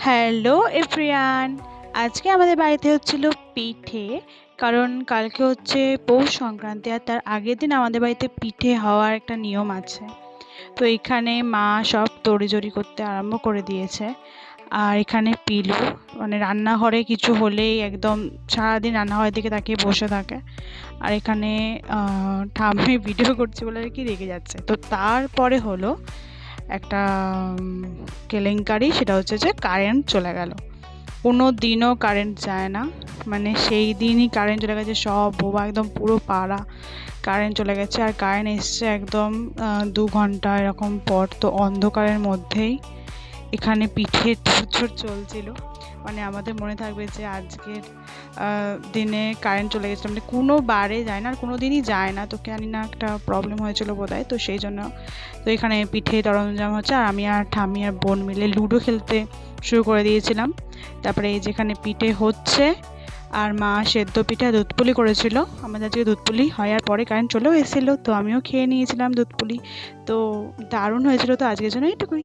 Hello everyone, আজকে আমাদের বাড়িতে হচ্ছিল পিঠে। কারণ কালকে হচ্ছে পৌষ সংক্রান্তি, আর তার আগের দিন আমাদের বাড়িতে পিঠে হওয়ার একটা নিয়ম আছে। তো এখানে মা সব তড়িজড়ি করতে আরম্ভ করে দিয়েছে। আর এখানে পিলু মানে রান্নাঘরে কিছু হলেই একদম সারাদিন রান্নাঘরের দিকে তাকিয়ে বসে থাকে। আর এখানে ঠাম্মি ভিডিও করছে বলে আর কি রেগে যাচ্ছে। তো তারপরে হলো একটা কেলেঙ্কারি, সেটা হচ্ছে যে কারেন্ট চলে গেল। কোনো দিনও কারেন্ট যায় না, মানে সেই দিনই কারেন্ট চলে গেছে। সব বোবা একদম পুরো পাড়া কারেন্ট চলে গেছে। আর কারেন্ট এসছে একদম 2 ঘন্টা এরকম পর। তো অন্ধকারের মধ্যেই এখানে পিঠে তোড়জোড় চলছিল। মানে আমাদের মনে থাকবে যে আজকের দিনে কারেন্ট চলে গেছিলো, মানে কোনো বারে যায় না, আর কোনো দিনই যায় না। তো জানি না একটা প্রবলেম হয়েছিল বোধহয়, তো সেই জন্য। তো এখানে পিঠে সরঞ্জাম হচ্ছে, আর আমি আর ঠাম্মি আর বোন মিলে লুডো খেলতে শুরু করে দিয়েছিলাম। তারপরে এই যেখানে পিঠে হচ্ছে, আর মা সেদ্ধ পিঠে দুধ পুলি করেছিল। আমাদের আজকে দুধ পুলি হয়, আর পরে কারেন্ট চলেও এসেছিলো, তো আমিও খেয়ে নিয়েছিলাম দুধ পুলি। তো দারুণ হয়েছিল। তো আজকের জন্য এইটুকুই।